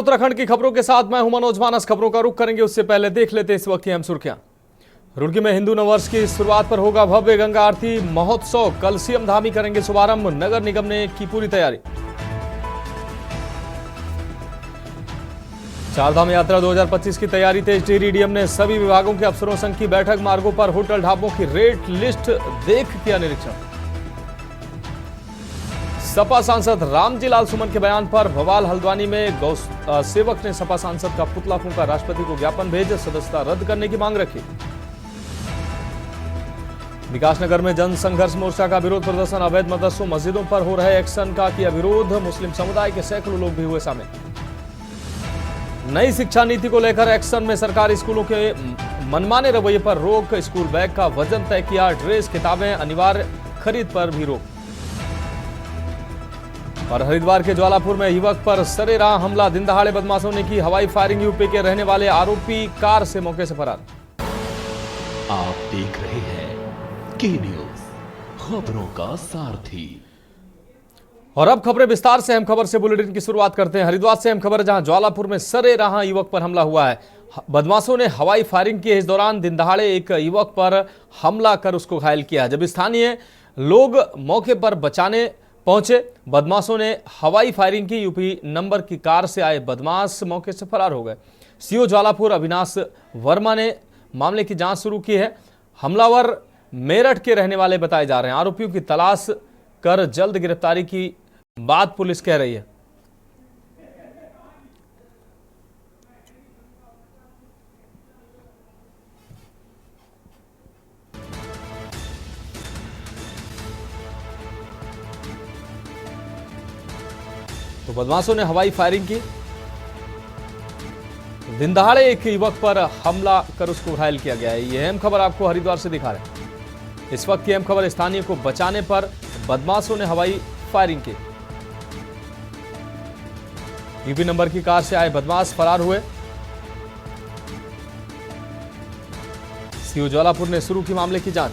उत्तराखंड की खबरों के साथ मैं हूं मनोज मानस। खबरों का रुख करेंगे उससे पहले देख लेते इस वक्त की अहम सुर्खियां। रुड़की में हिंदू नववर्ष की शुरुआत पर होगा भव्य गंगा आरती महोत्सव। कल सीएम धामी करेंगे शुभारंभ। नगर निगम ने की पूरी तैयारी। चारधाम यात्रा 2025 की तैयारी तेज। टिहरी डीएम ने सभी विभागों के अफसरों संघ की बैठक। मार्गों पर होटल ढाबों की रेट लिस्ट देख किया निरीक्षण। सपा सांसद रामजी लाल सुमन के बयान पर बवाल। हल्द्वानी में गौ सेवक ने सपा सांसद का पुतला फूंका। राष्ट्रपति को ज्ञापन भेज सदस्यता रद्द करने की मांग रखी। विकासनगर में जन संघर्ष मोर्चा का विरोध प्रदर्शन। अवैध मदरसों मस्जिदों पर हो रहे एक्शन का किया विरोध। मुस्लिम समुदाय के सैकड़ों लोग भी हुए शामिल। नई शिक्षा नीति को लेकर एक्शन में सरकारी स्कूलों के मनमाने रवैये पर रोक। स्कूल बैग का वजन तय किया। ड्रेस किताबें अनिवार्य खरीद पर भी रोक। और हरिद्वार के ज्वालापुर में युवक पर सरेराह हमला। दिन दहाड़े बदमाशों ने की हवाई फायरिंग। यूपी के रहने वाले आरोपी कार से मौके से फरार। आप देख रहे हैं के न्यूज, खबरों का सारथी। और अब खबरें विस्तार से। अहम खबर से बुलेटिन की शुरुआत करते हैं। हरिद्वार से अहम खबर, जहां ज्वालापुर में सरेराह युवक पर हमला हुआ है। बदमाशों ने हवाई फायरिंग की। इस दौरान दिन दहाड़े एक युवक पर हमला कर उसको घायल किया। जब स्थानीय लोग मौके पर बचाने पहुंचे, बदमाशों ने हवाई फायरिंग की। यूपी नंबर की कार से आए बदमाश मौके से फरार हो गए। सीओ ज्वालापुर अविनाश वर्मा ने मामले की जांच शुरू की है। हमलावर मेरठ के रहने वाले बताए जा रहे हैं। आरोपियों की तलाश कर जल्द गिरफ्तारी की बात पुलिस कह रही है। तो बदमाशों ने हवाई फायरिंग की। दिन दहाड़े एक युवक पर हमला कर उसको घायल किया गया है। यह अहम खबर आपको हरिद्वार से दिखा रहे हैं। इस वक्त की अहम खबर, स्थानीय को बचाने पर बदमाशों ने हवाई फायरिंग की। यूपी नंबर की कार से आए बदमाश फरार हुए। सीओ ज्वालापुर ने शुरू की मामले की जांच।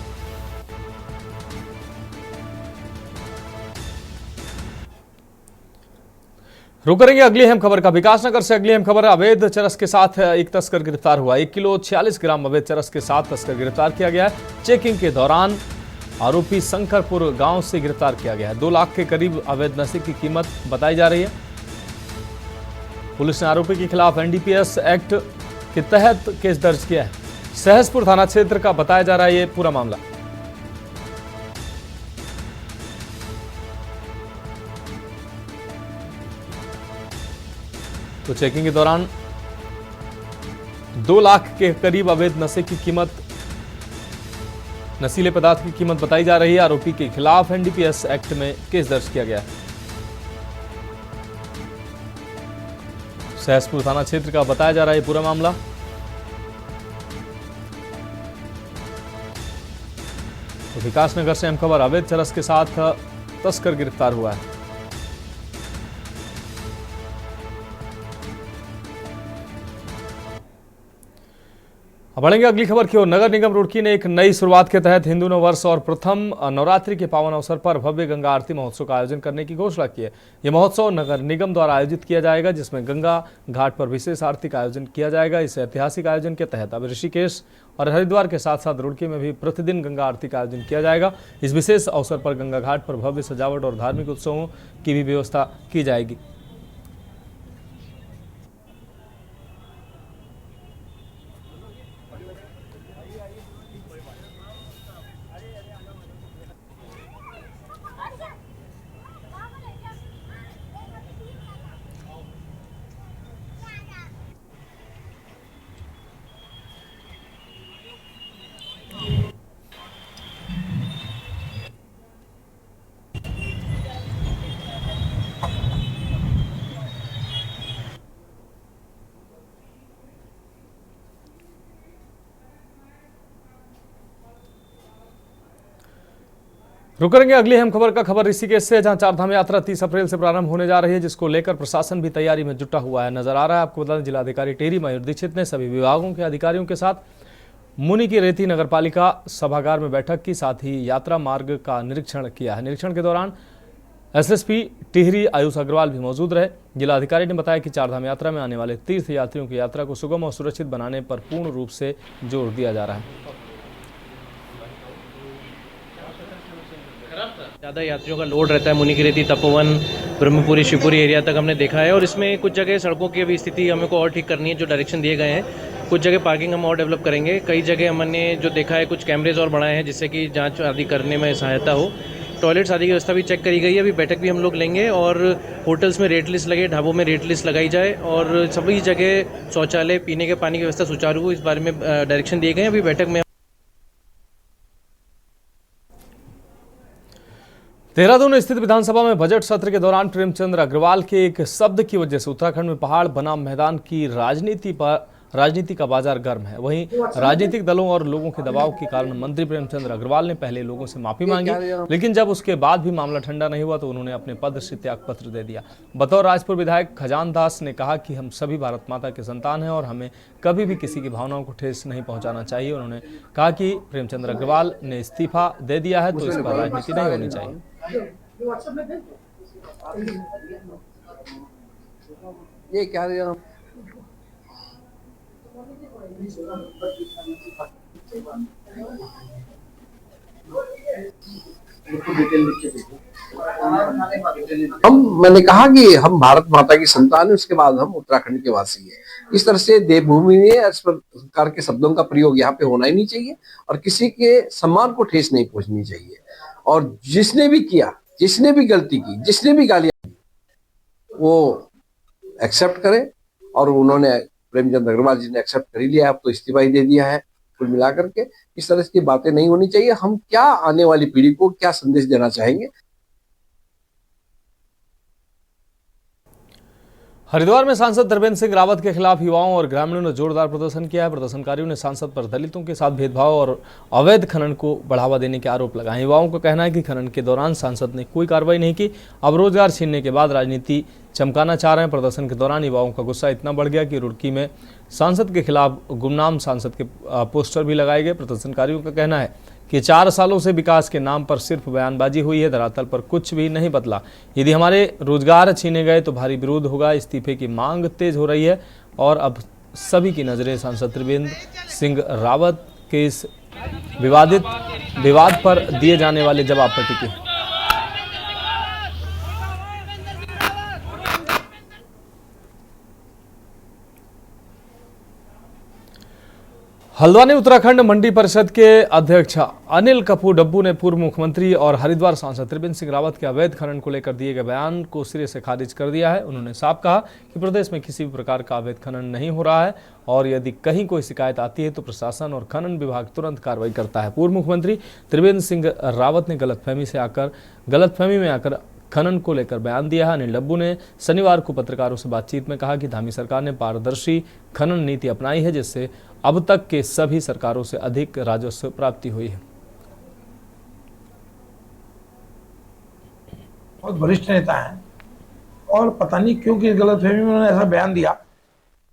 रुक करेंगे अगली अहम खबर का। विकासनगर से अगली अहम खबर, अवैध चरस के साथ एक तस्कर गिरफ्तार हुआ। 1 किलो 46 ग्राम अवैध चरस के साथ तस्कर गिरफ्तार किया गया है। चेकिंग के दौरान आरोपी शंकरपुर गांव से गिरफ्तार किया गया है। 2 लाख के करीब अवैध नशे की कीमत बताई जा रही है। पुलिस ने आरोपी के खिलाफ एनडीपीएस एक्ट के तहत केस दर्ज किया है। सहसपुर थाना क्षेत्र का बताया जा रहा है ये पूरा मामला। तो चेकिंग के दौरान 2 लाख के करीब अवैध नशे की कीमत, नशीले पदार्थ की कीमत बताई जा रही है। आरोपी के खिलाफ एनडीपीएस एक्ट में केस दर्ज किया गया है। सहसपुर थाना क्षेत्र का बताया जा रहा है पूरा मामला। तो विकासनगर से अहम खबर, अवैध चरस के साथ तस्कर गिरफ्तार हुआ है। अब बढ़ेंगे अगली खबर की ओर। नगर निगम रुड़की ने एक नई शुरुआत के तहत हिंदू नववर्ष और प्रथम नवरात्रि के पावन अवसर पर भव्य गंगा आरती महोत्सव का आयोजन करने की घोषणा की है। यह महोत्सव नगर निगम द्वारा आयोजित किया जाएगा, जिसमें गंगा घाट पर विशेष आरती का आयोजन किया जाएगा। इस ऐतिहासिक आयोजन के तहत अब ऋषिकेश और हरिद्वार के साथ साथ रुड़की में भी प्रतिदिन गंगा आरती का आयोजन किया जाएगा। इस विशेष अवसर पर गंगा घाट पर भव्य सजावट और धार्मिक उत्सवों की भी व्यवस्था की जाएगी। रुक करेंगे अगली अहम खबर का। खबर ऋषिकेश से, जहां चारधाम यात्रा 30 अप्रैल से प्रारंभ होने जा रही है, जिसको लेकर प्रशासन भी तैयारी में जुटा हुआ है नजर आ रहा है। आपको बता दें, जिलाधिकारी टिहरी मयूर दीक्षित ने सभी विभागों के अधिकारियों के साथ मुनि की रेती नगरपालिका सभागार में बैठक की, साथ ही यात्रा मार्ग का निरीक्षण किया है। निरीक्षण के दौरान एसएसपी टिहरी आयुष अग्रवाल भी मौजूद रहे। जिलाधिकारी ने बताया कि चारधाम यात्रा में आने वाले तीर्थ यात्रियों की यात्रा को सुगम और सुरक्षित बनाने पर पूर्ण रूप से जोर दिया जा रहा है। ज़्यादा यात्रियों का लोड रहता है। मुनिकीरेती, तपोवन, ब्रह्मपुरी, शिवपुरी एरिया तक हमने देखा है और इसमें कुछ जगह सड़कों की अभी स्थिति हमें को और ठीक करनी है, जो डायरेक्शन दिए गए हैं। कुछ जगह पार्किंग हम और डेवलप करेंगे। कई जगह हमने जो देखा है कुछ कैमरेज और बढ़ाए हैं जिससे कि जांच आदि करने में सहायता हो। टॉयलेट्स आदि की व्यवस्था भी चेक करी गई है। अभी बैठक भी हम लोग लेंगे और होटल्स में रेट लिस्ट लगे, ढाबों में रेट लिस्ट लगाई जाए और सभी जगह शौचालय, पीने के पानी की व्यवस्था सुचारू हो, इस बारे में डायरेक्शन दिए गए हैं। अभी बैठक में देहरादून स्थित विधानसभा में बजट सत्र के दौरान प्रेमचंद अग्रवाल के एक शब्द की वजह से उत्तराखंड में पहाड़ बनाम मैदान की राजनीति का बाजार गर्म है। वहीं राजनीतिक दलों और लोगों के दबाव के कारण मंत्री प्रेमचंद अग्रवाल ने पहले लोगों से माफी मांगी, लेकिन जब उसके बाद भी मामला ठंडा नहीं हुआ तो उन्होंने अपने पद से त्याग पत्र दे दिया। बतौर राजपुर विधायक खजान दास ने कहा कि हम सभी भारत माता के संतान हैं और हमें कभी भी किसी की भावनाओं को ठेस नहीं पहुंचाना चाहिए। उन्होंने कहा कि प्रेमचंद अग्रवाल ने इस्तीफा दे दिया है तो इस पर राजनीति नहीं होनी चाहिए। ये क्या मैंने कहा कि हम भारत माता की संतान है, उसके बाद हम उत्तराखंड के वासी हैं। इस तरह से देवभूमि में इस प्रकार के शब्दों का प्रयोग यहाँ पे होना ही नहीं चाहिए और किसी के सम्मान को ठेस नहीं पहुंचनी चाहिए। और जिसने भी किया, जिसने भी गलती की, जिसने भी गालियां दी, वो एक्सेप्ट करे। और उन्होंने प्रेमचंद अग्रवाल जी ने एक्सेप्ट कर ही लिया, अब तो इस्तीफा ही दे दिया है। कुल मिलाकर के इस तरह की बातें नहीं होनी चाहिए। हम क्या आने वाली पीढ़ी को क्या संदेश देना चाहेंगे। हरिद्वार में सांसद त्रिवेंद्र सिंह रावत के खिलाफ युवाओं और ग्रामीणों ने जोरदार प्रदर्शन किया है। प्रदर्शनकारियों ने सांसद पर दलितों के साथ भेदभाव और अवैध खनन को बढ़ावा देने के आरोप लगाए। युवाओं का कहना है कि खनन के दौरान सांसद ने कोई कार्रवाई नहीं की, अब रोजगार छीनने के बाद राजनीति चमकाना चाह रहे हैं। प्रदर्शन के दौरान युवाओं का गुस्सा इतना बढ़ गया कि रुड़की में सांसद के खिलाफ गुमनाम सांसद के पोस्टर भी लगाए गए। प्रदर्शनकारियों का कहना है कि 4 सालों से विकास के नाम पर सिर्फ बयानबाजी हुई है, धरातल पर कुछ भी नहीं बदला। यदि हमारे रोजगार छीने गए तो भारी विरोध होगा। इस्तीफे की मांग तेज हो रही है और अब सभी की नजरें सांसद त्रिवेंद्र सिंह रावत के इस विवाद पर दिए जाने वाले जवाब पर टिकी है। हल्द्वानी उत्तराखंड मंडी परिषद के अध्यक्ष अनिल कपूर डब्बू ने पूर्व मुख्यमंत्री और हरिद्वार सांसद त्रिवेंद्र सिंह रावत के अवैध खनन को लेकर दिए गए बयान को सिरे से खारिज कर दिया है। उन्होंने साफ कहा कि प्रदेश में किसी भी प्रकार का अवैध खनन नहीं हो रहा है और यदि कहीं कोई शिकायत आती है तो प्रशासन और खनन विभाग तुरंत कार्रवाई करता है। पूर्व मुख्यमंत्री त्रिवेंद्र सिंह रावत ने गलतफहमी में आकर खनन को लेकर बयान दिया है। अनिल डब्बू ने शनिवार को पत्रकारों से बातचीत में कहा कि धामी सरकार ने पारदर्शी खनन नीति अपनाई है जिससे अब तक के सभी सरकारों से अधिक राजस्व प्राप्ति हुई है। बहुत वरिष्ठ नेता हैं और पता नहीं क्यों किस गलतफहमी में उन्होंने ऐसा बयान दिया,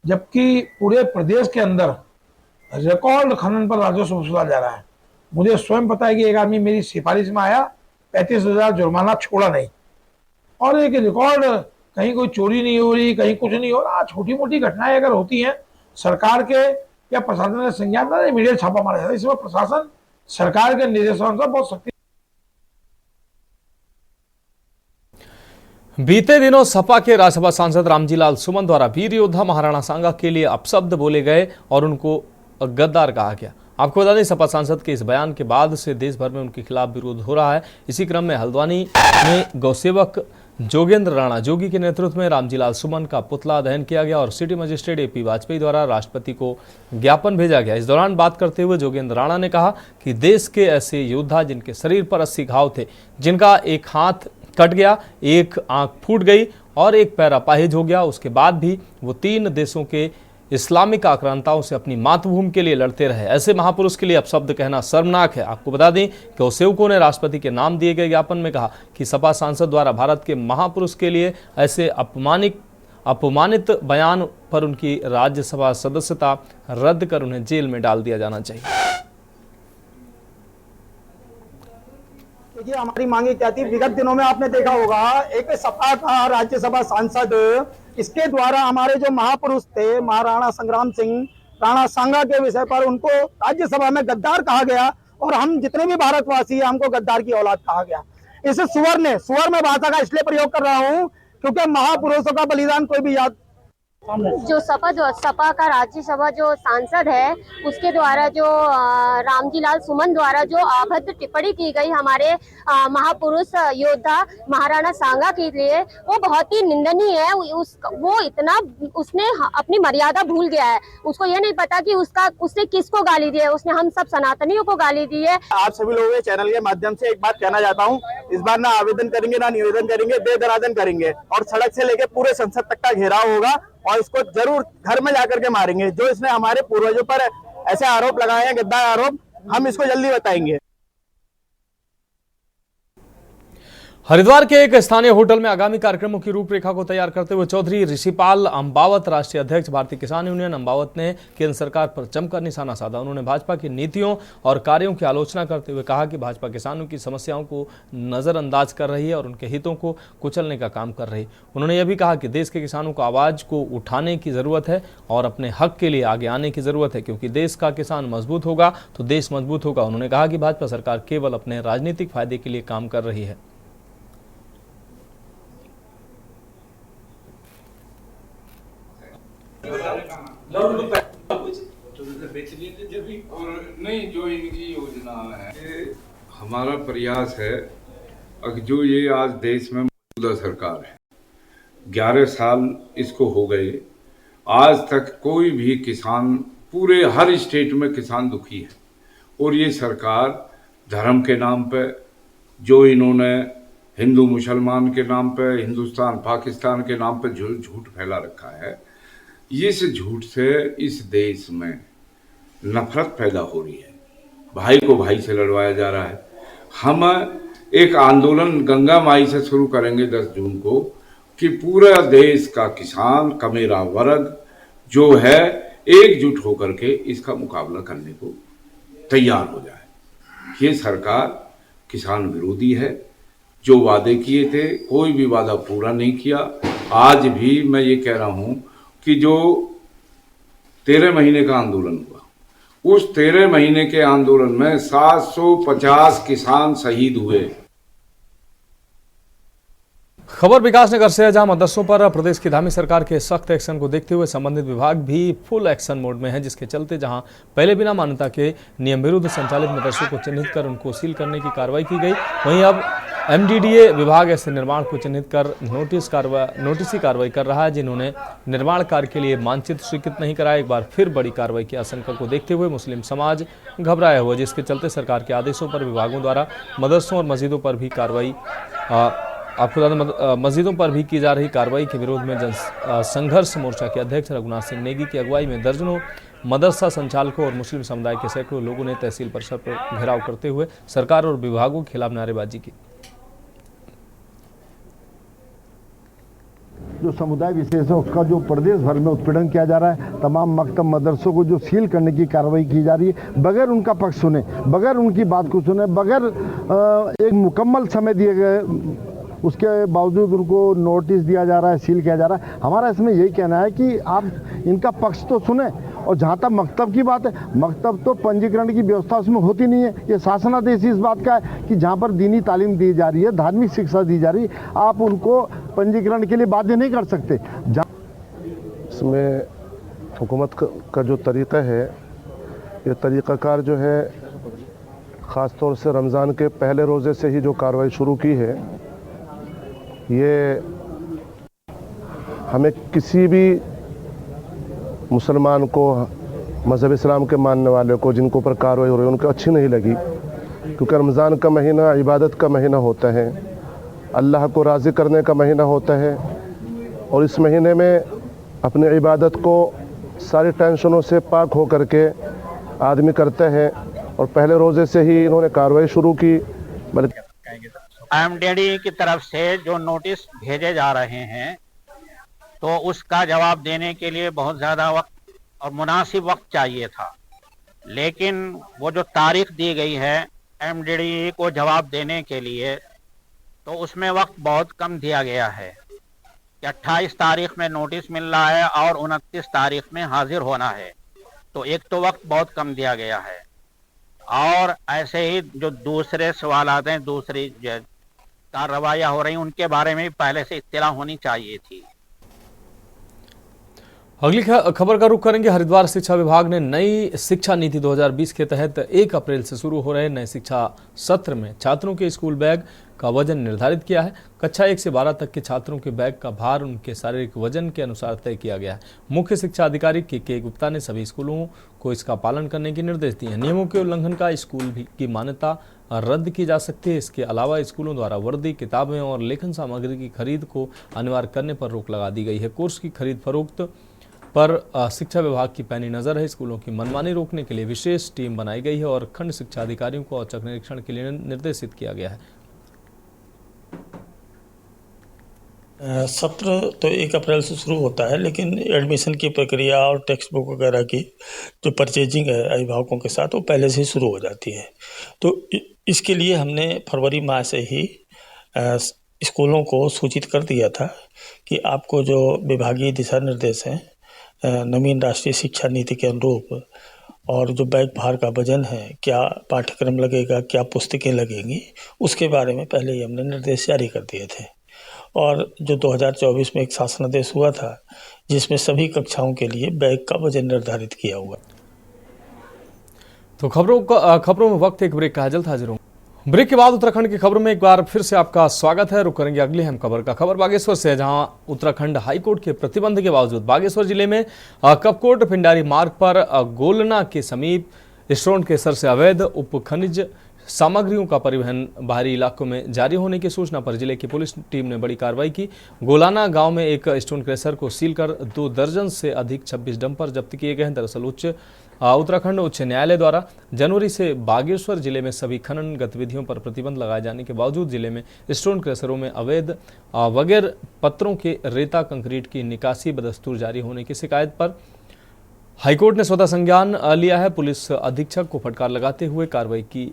जबकि पूरे प्रदेश के अंदर रिकॉर्ड खनन पर राजस्व वसूला जा रहा है। मुझे स्वयं पता है कि एक आदमी मेरी सिफारिश में आया, 35,000 जुर्माना छोड़ा नहीं, और एक रिकॉर्ड, कहीं कोई चोरी नहीं हो रही, कहीं कुछ नहीं हो रहा। छोटी मोटी घटनाएं अगर होती हैं, सरकार के या प्रशासन ने संज्ञान में इमीडिएट छापा मारा जाता है। इसमें प्रशासन सरकार के निर्देशानुसार बहुत सख्ती। बीते दिनों सपा के राज्यसभा सांसद रामजीलाल सुमन द्वारा वीर योद्धा महाराणा सांगा के लिए अपशब्द बोले गए और उनको गद्दार कहा गया। आपको बता दें, सपा सांसद के इस बयान के बाद से देश भर में उनके खिलाफ विरोध हो रहा है। इसी क्रम में हल्द्वानी में गौसेवक जोगेंद्र राणा जोगी के नेतृत्व में रामजीलाल सुमन का पुतला दहन किया गया और सिटी मजिस्ट्रेट एपी वाजपेयी द्वारा राष्ट्रपति को ज्ञापन भेजा गया। इस दौरान बात करते हुए जोगेंद्र राणा ने कहा कि देश के ऐसे योद्धा जिनके शरीर पर 80 घाव थे, जिनका एक हाथ कट गया, एक आंख फूट गई और एक पैर अपाहिज हो गया, उसके बाद भी वो 3 देशों के इस्लामिक आक्रांताओं से अपनी मातृभूमि के लिए लड़ते रहे। ऐसे महापुरुष के लिए अपशब्द कहना शर्मनाक है। आपको बता दें कि गौसेवकों ने राष्ट्रपति के नाम दिए गए ज्ञापन में कहा कि सपा सांसद द्वारा भारत के महापुरुष के लिए ऐसे अपमानित बयान पर उनकी राज्यसभा सदस्यता रद्द कर उन्हें जेल में डाल दिया जाना चाहिए। देखिए हमारी मांगे क्या थी, विगत दिनों में आपने देखा होगा एक सपा का राज्यसभा सांसद, इसके द्वारा हमारे जो महापुरुष थे महाराणा संग्राम सिंह राणा सांगा के विषय पर उनको राज्यसभा में गद्दार कहा गया और हम जितने भी भारतवासी हैं हमको गद्दार की औलाद कहा गया। इस सुवर में भाषा का इसलिए प्रयोग कर रहा हूं क्योंकि महापुरुषों का बलिदान कोई भी याद। जो सपा का राज्यसभा जो सांसद है उसके द्वारा जो रामजी लाल सुमन द्वारा जो अभद्र टिप्पणी की गई हमारे महापुरुष योद्धा महाराणा सांगा के लिए, वो बहुत ही निंदनीय है। वो इतना उसने अपनी मर्यादा भूल गया है। उसको ये नहीं पता कि उसने किसको गाली दी है। उसने हम सब सनातनियों को गाली दी है। आप सभी लोगों के चैनल के माध्यम से एक बात कहना चाहता हूँ, इस बार ना आवेदन करेंगे ना निवेदन करेंगे, बेदरादन करेंगे और सड़क से लेके पूरे संसद तक का घेराव होगा और इसको जरूर घर में जाकर के मारेंगे। जो इसने हमारे पूर्वजों पर ऐसे आरोप लगाए हैं, गद्दार आरोप, हम इसको जल्दी बताएंगे। हरिद्वार के एक स्थानीय होटल में आगामी कार्यक्रमों की रूपरेखा को तैयार करते हुए चौधरी ऋषिपाल अंबावत, राष्ट्रीय अध्यक्ष भारतीय किसान यूनियन अंबावत, ने केंद्र सरकार पर जमकर निशाना साधा। उन्होंने भाजपा की नीतियों और कार्यों की आलोचना करते हुए कहा कि भाजपा किसानों की समस्याओं को नजरअंदाज कर रही है और उनके हितों को कुचलने का काम कर रही है। उन्होंने यह भी कहा कि देश के किसानों को आवाज को उठाने की जरूरत है और अपने हक के लिए आगे आने की जरूरत है, क्योंकि देश का किसान मजबूत होगा तो देश मजबूत होगा। उन्होंने कहा कि भाजपा सरकार केवल अपने राजनीतिक फायदे के लिए काम कर रही है। नहीं, जो इनकी योजना है, हमारा प्रयास है कि जो ये आज देश में मौजूदा सरकार है, 11 साल इसको हो गए, आज तक कोई भी किसान, पूरे हर स्टेट में किसान दुखी है। और ये सरकार धर्म के नाम पे, जो इन्होंने हिंदू मुसलमान के नाम पे, हिंदुस्तान पाकिस्तान के नाम पे झूठ फैला रखा है, इस झूठ से इस देश में नफरत पैदा हो रही है। भाई को भाई से लड़वाया जा रहा है। हम एक आंदोलन गंगा माई से शुरू करेंगे 10 जून को कि पूरा देश का किसान कमेरा वर्ग जो है एकजुट होकर के इसका मुकाबला करने को तैयार हो जाए। ये सरकार किसान विरोधी है। जो वादे किए थे कोई भी वादा पूरा नहीं किया। आज भी मैं ये कह रहा हूँ कि जो 13 महीने का आंदोलन हुआ, उस 13 महीने के आंदोलन में 750 किसान शहीद हुए। खबर विकास नगर से है, जहां मदरसों पर प्रदेश की धामी सरकार के सख्त एक्शन को देखते हुए संबंधित विभाग भी फुल एक्शन मोड में है, जिसके चलते जहां पहले बिना मान्यता के नियम विरुद्ध संचालित मदरसों को चिन्हित कर उनको सील करने की कार्रवाई की गई, वहीं अब एमडीडीए विभाग ऐसे निर्माण को चिन्हित कर नोटिसी कार्रवाई कर रहा है जिन्होंने निर्माण कार्य के लिए मानचित्र स्वीकृत नहीं कराया। एक बार फिर बड़ी कार्रवाई की आशंका को देखते हुए मुस्लिम समाज घबराया हुआ, जिसके चलते सरकार के आदेशों पर विभागों द्वारा मदरसों और मस्जिदों पर भी कार्रवाई आपको बता दें, मस्जिदों पर भी की जा रही कार्रवाई के विरोध में संघर्ष मोर्चा के अध्यक्ष रघुनाथ सिंह नेगी की अगुवाई में दर्जनों मदरसा संचालकों और मुस्लिम समुदाय के सैकड़ों लोगों ने तहसील परिसर पर घेराव करते हुए सरकार और विभागों के खिलाफ नारेबाजी की। जो समुदाय विशेषों का जो प्रदेश भर में उत्पीड़न किया जा रहा है, तमाम मकतब मदरसों को जो सील करने की कार्रवाई की जा रही है, बगैर उनका पक्ष सुने, बगैर उनकी बात को सुने, बगैर एक मुकम्मल समय दिए गए, उसके बावजूद उनको नोटिस दिया जा रहा है, सील किया जा रहा है। हमारा इसमें यही कहना है कि आप इनका पक्ष तो सुने। और जहाँ तक मकतब की बात है, मकतब तो पंजीकरण की व्यवस्था उसमें होती नहीं है। ये शासनादेश इस बात का है कि जहाँ पर दीनी तालीम दी जा रही है, धार्मिक शिक्षा दी जा रही है, आप उनको पंजीकरण के लिए बाध्य नहीं कर सकते। इसमें हुकूमत का जो तरीक़ा है, ये तरीक़ाकार जो है, ख़ास तौर से रमज़ान के पहले रोज़े से ही जो कार्रवाई शुरू की है, ये हमें किसी भी मुसलमान को, मज़हब इस्लाम के मानने वाले को, जिनको ऊपर कार्रवाई हो रही है, उनको अच्छी नहीं लगी, क्योंकि रमज़ान का महीना इबादत का महीना होता है, अल्लाह को राज़ी करने का महीना होता है, और इस महीने में अपनी इबादत को सारी टेंशनों से पाक हो करके आदमी करता है। और पहले रोज़े से ही इन्होंने कार्रवाई शुरू की। बल्कि एमडीडी की तरफ से जो नोटिस भेजे जा रहे हैं, तो उसका जवाब देने के लिए बहुत ज़्यादा वक्त और मुनासिब वक्त चाहिए था, लेकिन वो जो तारीख दी गई है एमडीडी को जवाब देने के लिए, तो उसमें वक्त बहुत कम दिया गया है कि 28 तारीख में नोटिस मिल रहा है और 29 तारीख में हाजिर होना है, तो एक तो वक्त बहुत कम दिया गया है। और ऐसे ही जो दूसरे सवाल आते हैं, दूसरी कार्रवाइयाँ हो रही, उनके बारे में पहले से इत्तला होनी चाहिए थी। अगली खबर का रुख करेंगे। हरिद्वार शिक्षा विभाग ने नई शिक्षा नीति 2020 के तहत 1 अप्रैल से शुरू हो रहे नए शिक्षा सत्र में छात्रों के स्कूल बैग का वजन निर्धारित किया है। कक्षा 1 से 12 तक के छात्रों के बैग का भार उनके शारीरिक वजन के अनुसार तय किया गया है। मुख्य शिक्षा अधिकारी के गुप्ता ने सभी स्कूलों को इसका पालन करने के निर्देश दिए हैं। नियमों के उल्लंघन का स्कूल की मान्यता रद्द की जा सकती है। इसके अलावा स्कूलों द्वारा वर्दी, किताबें और लेखन सामग्री की खरीद को अनिवार्य करने पर रोक लगा दी गई है। कोर्स की खरीद फरोख्त पर शिक्षा विभाग की पैनी नजर है। स्कूलों की मनमानी रोकने के लिए विशेष टीम बनाई गई है और खंड शिक्षा अधिकारियों को औचक निरीक्षण के लिए निर्देशित किया गया है। सत्र तो 1 अप्रैल से शुरू होता है, लेकिन एडमिशन की प्रक्रिया और टेक्स्ट बुक वगैरह की जो परचेजिंग है अभिभावकों के साथ, वो पहले से ही शुरू हो जाती है। तो इसके लिए हमने फरवरी माह से ही स्कूलों को सूचित कर दिया था कि आपको जो विभागीय दिशा निर्देश हैं नवीन राष्ट्रीय शिक्षा नीति के अनुरूप, और जो बैग भार का वजन है, क्या पाठ्यक्रम लगेगा, क्या पुस्तकें लगेंगी, उसके बारे में पहले ही हमने निर्देश जारी कर दिए थे। और जो 2024 में एक शासनादेश हुआ था जिसमें सभी कक्षाओं के लिए बैग का वजन निर्धारित किया हुआ। तो खबरों में वक्त एक ब्रेक का है, जल्द हाजिर हूँ। ब्रेक के बाद उत्तराखंड की खबरों में एक बार फिर से आपका स्वागत है। रुक करेंगे अगली अहम खबर का। खबर बागेश्वर से है, जहां उत्तराखंड हाईकोर्ट के प्रतिबंध के बावजूद बागेश्वर जिले में कपकोट पिंडारी मार्ग पर गोलना के समीप स्टोन केसर से अवैध उप खनिज सामग्रियों का परिवहन बाहरी इलाकों में जारी होने की सूचना पर जिले की पुलिस टीम ने बड़ी कार्रवाई की। गोलाना गांव में एक स्टोन क्रेशर को सील कर 2 दर्जन से अधिक 26 डंपर जब्त किए गए हैं। दरअसल उत्तराखंड उच्च न्यायालय द्वारा जनवरी से बागेश्वर जिले में सभी खनन गतिविधियों पर प्रतिबंध लगाए जाने के बावजूद जिले में स्टोन क्रेशरों में अवैध बगैर पत्रों के रेता कंक्रीट की निकासी बदस्तूर जारी होने की शिकायत पर हाईकोर्ट ने स्वतः संज्ञान लिया है। पुलिस अधीक्षक को फटकार लगाते हुए कार्रवाई की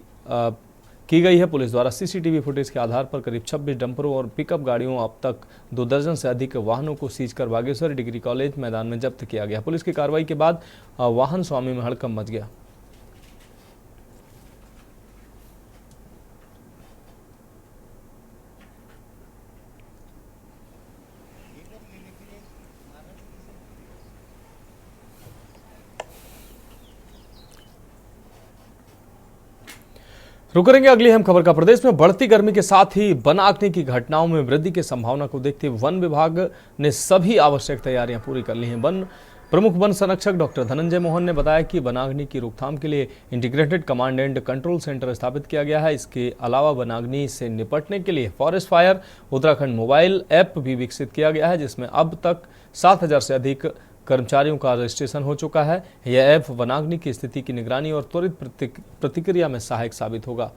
गई है। पुलिस द्वारा सीसीटीवी फुटेज के आधार पर करीब 26 डंपरों और पिकअप गाड़ियों, अब तक 2 दर्जन से अधिक वाहनों को सीज कर बागेश्वर डिग्री कॉलेज मैदान में जब्त किया गया। पुलिस की कार्रवाई के बाद वाहन स्वामी में हड़कंप मच गया। रुक करेंगे अगली अहम खबर का। प्रदेश में बढ़ती गर्मी के साथ ही वन आगने की घटनाओं में वृद्धि की संभावना को देखते हुए वन विभाग ने सभी आवश्यक तैयारियां पूरी कर ली हैं। प्रमुख वन संरक्षक डॉक्टर धनंजय मोहन ने बताया कि वनाग्नि की रोकथाम के लिए integrated command and control centre स्थापित किया गया है। इसके अलावा वनाग्नि से निपटने के लिए forest fire Uttarakhand mobile app भी विकसित किया गया है, जिसमें अब तक 7000 से अधिक कर्मचारियों का रजिस्ट्रेशन हो चुका है। यह ऐप वनाग्नि की स्थिति की निगरानी और त्वरित प्रतिक्रिया में सहायक साबित होगा।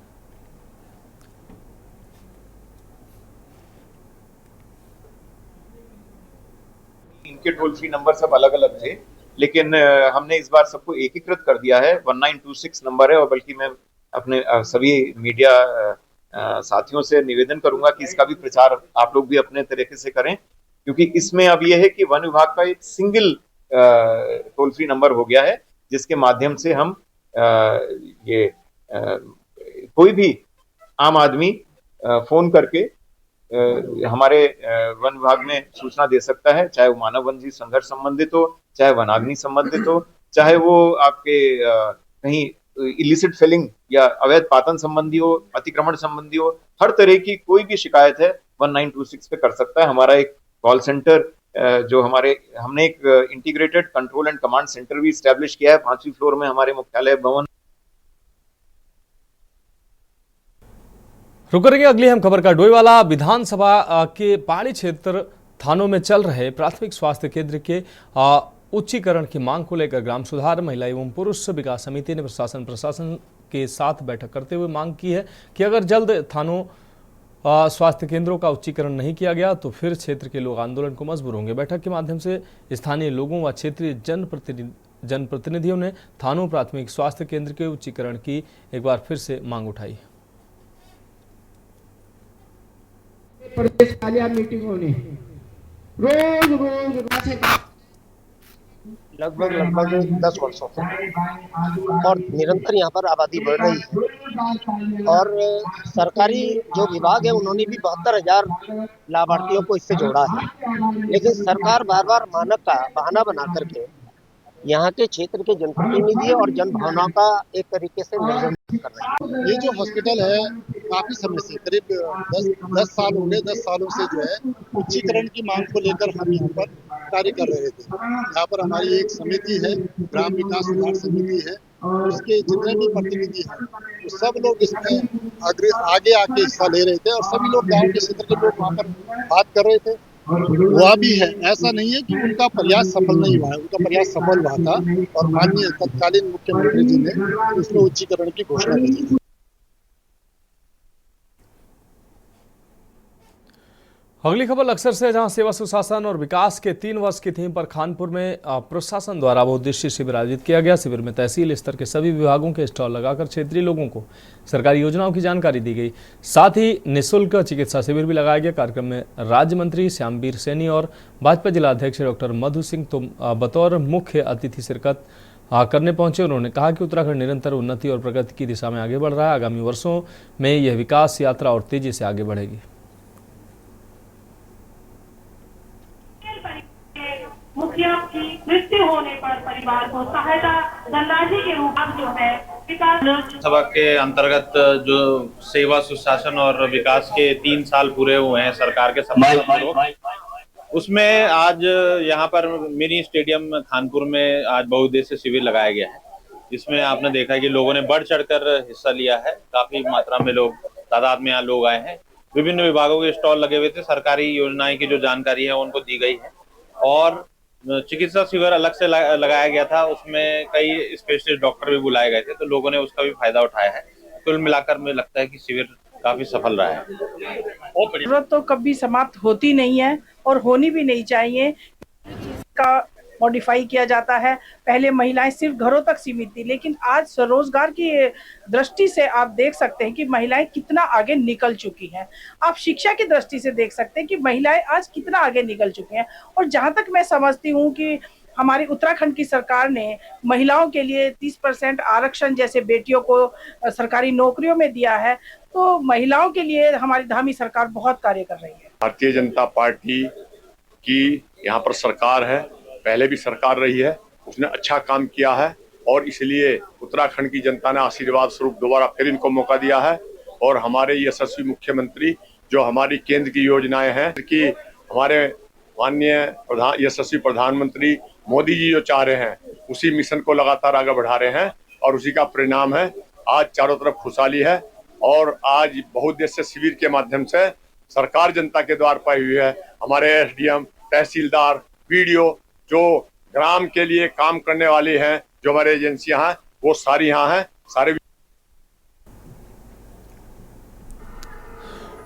इनके टोल फ्री नंबर सब अलग अलग थे, लेकिन हमने इस बार सबको एकीकृत कर दिया है। 1926 नंबर है, और बल्कि मैं अपने सभी मीडिया साथियों से निवेदन करूंगा कि इसका भी प्रचार आप लोग भी अपने तरीके से करें, क्योंकि इसमें अब यह है कि वन विभाग का एक सिंगल टोल फ्री नंबर हो गया है, जिसके माध्यम से हम कोई भी आम आदमी फोन करके हमारे वन विभाग में सूचना दे सकता है, चाहे वो मानव वन जीव संघर्ष संबंधित हो, चाहे वनाग्नि संबंधित हो, चाहे वो आपके कहीं इलिसिट फेलिंग या अवैध पातन संबंधी हो, अतिक्रमण संबंधी हो, हर तरह की कोई भी शिकायत है 1926 पे कर सकता है। हमारा एक कॉल सेंटर जो हमने एक integrated control and command centre भी स्टैब्लिश किया है 5वीं फ्लोर में हमारे मुख्यालय भवन। रुक करेंगे अगली हम खबर का। डोईवाला विधानसभा के पहाड़ी क्षेत्र थानों में चल रहे प्राथमिक स्वास्थ्य केंद्र के उच्चीकरण की मांग को लेकर ग्राम सुधार महिला एवं पुरुष विकास समिति ने प्रशासन के साथ बैठक करते हुए मांग की है कि अगर जल्द थानों स्वास्थ्य केंद्रों का उच्चीकरण नहीं किया गया तो फिर क्षेत्र के लोग आंदोलन को मजबूर होंगे। बैठक के माध्यम से स्थानीय लोगों व क्षेत्रीय जनप्रतिनिधियों ने थानों प्राथमिक स्वास्थ्य केंद्र के उच्चीकरण की एक बार फिर से मांग उठाई। प्रदेश वालिया मीटिंगों ने रोज लगभग 10 वर्षों से और निरंतर यहाँ पर आबादी बढ़ रही है और सरकारी जो विभाग है उन्होंने भी 72,000 लाभार्थियों को इससे जोड़ा है, लेकिन सरकार बार बार मानक का बहाना बना करके यहाँ के क्षेत्र के जनप्रतिनिधि और जन भावनाओं का एक तरीके से नजरअंदाज कर रहे हैं। ये जो हॉस्पिटल है काफी समय से करीब 10 साल हो गए, 10 सालों से जो है उच्चीकरण की मांग को लेकर हम यहाँ पर कार्य कर रहे थे। यहाँ पर हमारी एक समिति है, ग्राम विकास सुधार समिति है, उसके जितने भी प्रतिनिधि हैं तो सब लोग इसमें आगे आके हिस्सा ले रहे थे और सभी लोग गाँव के क्षेत्र के लोग वहाँ पर बात कर रहे थे। हुआ भी है, ऐसा नहीं है कि उनका प्रयास सफल नहीं हुआ है, उनका प्रयास सफल हुआ था और माननीय तत्कालीन मुख्यमंत्री जी ने उसमें उच्चीकरण की घोषणा की थी। अगली खबर लक्सर से, जहां सेवा सुशासन और विकास के 3 वर्ष की थीम पर खानपुर में प्रशासन द्वारा बहुउद्देशीय शिविर आयोजित किया गया। शिविर में तहसील स्तर के सभी विभागों के स्टॉल लगाकर क्षेत्रीय लोगों को सरकारी योजनाओं की जानकारी दी गई। साथ ही निःशुल्क चिकित्सा शिविर भी लगाया गया। कार्यक्रम में राज्य मंत्री श्यामवीर सैनी और भाजपा जिला अध्यक्ष डॉक्टर मधु सिंह बतौर मुख्य अतिथि शिरकत करने पहुंचे। उन्होंने कहा कि उत्तराखंड निरंतर उन्नति और प्रगति की दिशा में आगे बढ़ रहा है। आगामी वर्षों में यह विकास यात्रा और तेजी से आगे बढ़ेगी। मुखिया की मृत्यु होने पर परिवार को सहायता धनराशि के रूप में जो है विकास सभा के अंतर्गत जो सेवा सुशासन और विकास के 3 साल पूरे हुए हैं सरकार के समय, उसमें आज यहाँ पर मिनी स्टेडियम खानपुर में आज बहुउद्देशीय शिविर लगाया गया है, जिसमें आपने देखा कि लोगों ने बढ़ चढ़कर हिस्सा लिया है। काफी मात्रा में तादाद में यहाँ लोग आए हैं। विभिन्न विभागों के स्टॉल लगे हुए थे। सरकारी योजनाएं की जो जानकारी है उनको दी गई है और चिकित्सा शिविर अलग से लगाया गया था। उसमें कई स्पेशलिस्ट डॉक्टर भी बुलाए गए थे, तो लोगों ने उसका भी फायदा उठाया है। कुल मिलाकर मुझे लगता है कि शिविर काफी सफल रहा है। जरूरत तो कभी समाप्त होती नहीं है और होनी भी नहीं चाहिए। का मॉडिफाई किया जाता है। पहले महिलाएं सिर्फ घरों तक सीमित थी, लेकिन आज स्वरोजगार की दृष्टि से आप देख सकते हैं कि महिलाएं कितना आगे निकल चुकी हैं। आप शिक्षा की दृष्टि से देख सकते हैं कि महिलाएं आज कितना आगे निकल चुकी हैं। और जहां तक मैं समझती हूं कि हमारी उत्तराखंड की सरकार ने महिलाओं के लिए 30% आरक्षण जैसे बेटियों को सरकारी नौकरियों में दिया है, तो महिलाओं के लिए हमारी धामी सरकार बहुत कार्य कर रही है। भारतीय जनता पार्टी की यहाँ पर सरकार है, पहले भी सरकार रही है, उसने अच्छा काम किया है और इसलिए उत्तराखंड की जनता ने आशीर्वाद स्वरूप दोबारा फिर इनको मौका दिया है। और हमारे यशस्वी मुख्यमंत्री जो हमारी केंद्र की योजनाएं हैं कि हमारे माननीय यशस्वी प्रधानमंत्री मोदी जी जो चाह रहे हैं उसी मिशन को लगातार आगे बढ़ा रहे हैं और उसी का परिणाम है आज चारों तरफ खुशहाली है। और आज बहुउद्देशीय शिविर के माध्यम से सरकार जनता के द्वार पर हुई है। हमारे एसडीएम, तहसीलदार, बीडीओ जो ग्राम के लिए काम करने वाली हैं, जो हमारे एजेंसियां हैं, वो सारी यहाँ हैं। सारे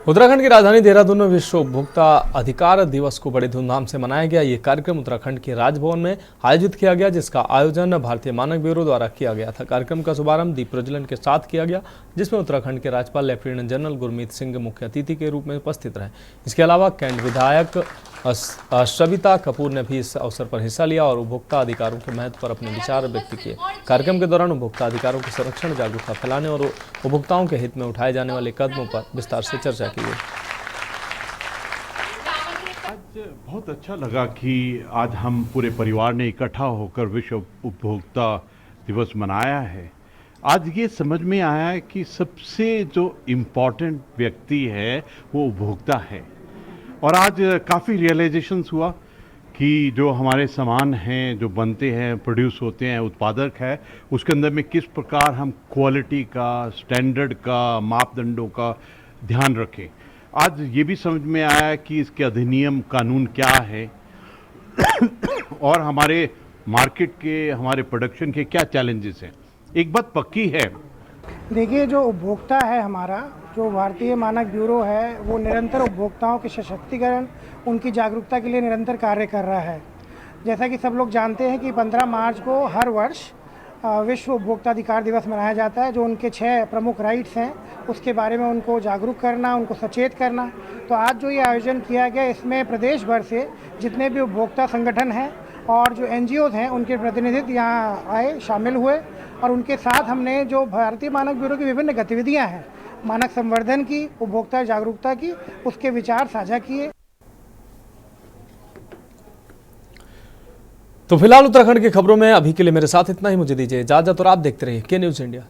उत्तराखंड की राजधानी देहरादून में विश्व उपभोक्ता अधिकार दिवस को बड़े धूमधाम से मनाया गया। ये कार्यक्रम उत्तराखंड के राजभवन में आयोजित किया गया, जिसका आयोजन भारतीय मानक ब्यूरो द्वारा किया गया था। कार्यक्रम का शुभारंभ दीप प्रज्वलन के साथ किया गया, जिसमें उत्तराखंड के राज्यपाल लेफ्टिनेंट जनरल गुरमीत सिंह मुख्य अतिथि के रूप में उपस्थित रहे। इसके अलावा कैंट विधायक सविता कपूर ने भी इस अवसर पर हिस्सा लिया और उपभोक्ता अधिकारों के महत्व पर अपने विचार व्यक्त किए। कार्यक्रम के दौरान उपभोक्ता अधिकारों के संरक्षण, जागरूकता फैलाने और उपभोक्ताओं के हित में उठाए जाने वाले कदमों पर विस्तार से चर्चा की गई। आज बहुत अच्छा लगा कि आज हम पूरे परिवार ने इकट्ठा होकर विश्व उपभोक्ता दिवस मनाया है। आज ये समझ में आया है कि सबसे जो इम्पोर्टेंट व्यक्ति है वो उपभोक्ता है। और आज काफ़ी रियलाइजेशंस हुआ कि जो हमारे सामान हैं, जो बनते हैं, प्रोड्यूस होते हैं, उत्पादक है, उसके अंदर में किस प्रकार हम क्वालिटी का, स्टैंडर्ड का, मापदंडों का ध्यान रखें। आज ये भी समझ में आया कि इसके अधिनियम कानून क्या है और हमारे मार्केट के, हमारे प्रोडक्शन के क्या चैलेंजेस हैं। एक बात पक्की है, देखिए जो उपभोक्ता है हमारा, जो भारतीय मानक ब्यूरो है, वो निरंतर उपभोक्ताओं के सशक्तिकरण, उनकी जागरूकता के लिए निरंतर कार्य कर रहा है। जैसा कि सब लोग जानते हैं कि 15 मार्च को हर वर्ष विश्व उपभोक्ता अधिकार दिवस मनाया जाता है। जो उनके 6 प्रमुख राइट्स हैं उसके बारे में उनको जागरूक करना, उनको सचेत करना। तो आज जो ये आयोजन किया गया, इसमें प्रदेश भर से जितने भी उपभोक्ता संगठन हैं और जो NGOs हैं उनके प्रतिनिधित्व यहाँ आए, शामिल हुए और उनके साथ हमने जो भारतीय मानक ब्यूरो की विभिन्न गतिविधियाँ हैं मानक संवर्धन की, उपभोक्ता जागरूकता की, उसके विचार साझा किए। तो फिलहाल उत्तराखंड की खबरों में अभी के लिए मेरे साथ इतना ही। मुझे दीजिए इजाजत और आप देखते रहिए के न्यूज़ इंडिया।